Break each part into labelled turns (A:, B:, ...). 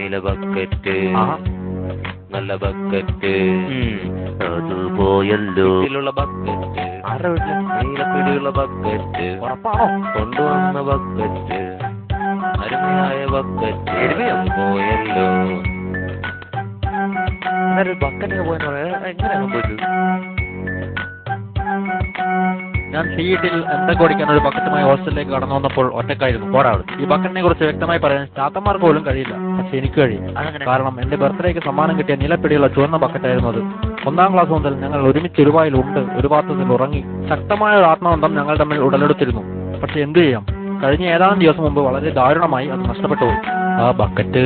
A: നീല ബക്കറ്റ് നല്ല ബക്കറ്റ് അത് പോയല്ലോ ബക്കറ്റ് നീലപ്പിടിയുള്ള ബക്കറ്റ് കൊണ്ടുവന്ന ബക്കറ്റ് അരുമയായ ബക്കറ്റ് പോയല്ലോ. ബക്കറ്റിന് പോയെന്ന് പറയാ എങ്ങനെ സംഭവിച്ചത്?
B: ഞാൻ സീറ്റിൽ എന്തൊക്കെ ഓടിക്കാൻ ഒരു ബക്കറ്റുമായി ഹോസ്റ്റലിലേക്ക് കടന്നു വന്നപ്പോൾ ഒറ്റക്കായിരുന്നു. ഈ ബക്കറ്റിനെ കുറിച്ച് വ്യക്തമായി പറയാൻ സ്റ്റാത്തന്മാർക്ക് പോലും കഴിയില്ല, പക്ഷെ എനിക്ക് കഴിയും. കാരണം എന്റെ ബർത്ത്ഡേക്ക് സമ്മാനം കിട്ടിയ നിലപ്പിടിയുള്ള ചുവന്ന ബക്കറ്റായിരുന്നു അത്. 1ാം ക്ലാസ് മുതൽ ഞങ്ങൾ ഒരുമിച്ച് ഒരു വായിൽ ഉണ്ട്, ഒരു പാത്രത്തിൽ ഉറങ്ങി. ശക്തമായ ഒരു ആത്മബന്ധം ഞങ്ങൾ തമ്മിൽ ഉടലെടുത്തിരുന്നു. പക്ഷെ എന്തു ചെയ്യാം, കഴിഞ്ഞ ഏതാനും ദിവസം മുമ്പ് വളരെ ദാരുണമായി അത് നഷ്ടപ്പെട്ടു പോയി. ആ ബക്കറ്റ്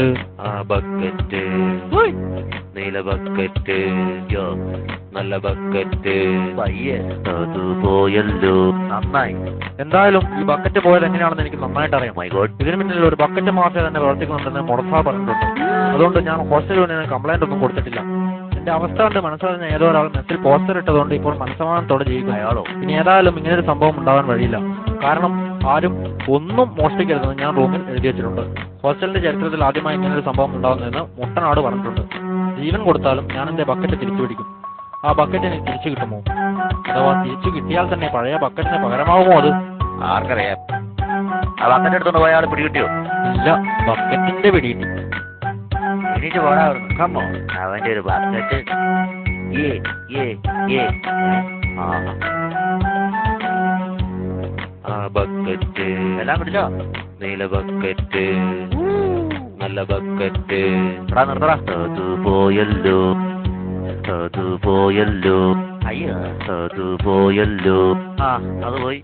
A: നീല ബക്കറ്റ് നല്ല ബക്കറ്റ് അത് പോയല്ലോ.
B: നന്നായി. എന്തായാലും ഈ ബക്കറ്റ് പോയത് എങ്ങനെയാണെന്ന് എനിക്ക് നന്നായിട്ട് അറിയാം. ഇതിന് പിന്നിൽ ഒരു ബക്കറ്റ് മാത്രമേ തന്നെ പ്രവർത്തിക്കുന്നുണ്ടെന്ന് മുറസാ പറഞ്ഞിട്ടുണ്ട്. അതുകൊണ്ട് ഞാൻ ഹോസ്റ്റൽ യൂണിയന് കംപ്ലൈന്റ് ഒന്നും കൊടുത്തിട്ടില്ല. എന്റെ അവസ്ഥ കൊണ്ട് മനസ്സിലാകുന്ന ഏതോ ഒരാൾ മെസ്സിൽ പോസ്റ്റർ ഇട്ടതുകൊണ്ട് ഇപ്പോൾ മനസ്സമാനത്തോടെ ജീവിക്കും അയാളോ. ഇനി ഏതായാലും ഇങ്ങനൊരു സംഭവം ഉണ്ടാവാൻ വഴിയില്ല. കാരണം ആരും ഒന്നും മോഷ്ടിക്കരുതെന്ന് ഞാൻ റൂമിൽ എഴുതി വെച്ചിട്ടുണ്ട്. ഹോസ്റ്റലിന്റെ ചരിത്രത്തിൽ ആദ്യമായി ഇങ്ങനൊരു സംഭവം ഉണ്ടാകുന്നതെന്ന് മുട്ടനാട് പറഞ്ഞിട്ടുണ്ട്. ജീവൻ കൊടുത്താലും ഞാൻ എന്റെ ബക്കറ്റ് തിരിച്ചു പിടിക്കും. ആ ബക്കറ്റ് എനിക്ക് തിരിച്ചു കിട്ടുമോ? അഥവാ തിരിച്ചു കിട്ടിയാൽ തന്നെ പഴയ ബക്കറ്റിന് പകരമാവുമോ? അത്
A: ആർക്കറിയാം. ആ ബക്കറ്റ് എടുത്തോണ്ട് പോയ ആൾ പിടികിട്ടിയോ?
B: ഇല്ല, ബക്കറ്റിന്റെ പിടികിട്ടി.
A: എണീറ്റ് പോടാ അവന്റെ ഒരു ബക്കറ്റ്. ആ ബക്കറ്റ്
B: എല്ലാം പിടിച്ചോ?
A: നീല ബക്കറ്റ് നല്ല ബക്കറ്റ്
B: നിർത്തടാ.
A: അത് പോയല്ലോ അത് പോയല്ലോ.
B: അയ്യോ
A: അത് പോയല്ലോ.
B: അത് പോയി.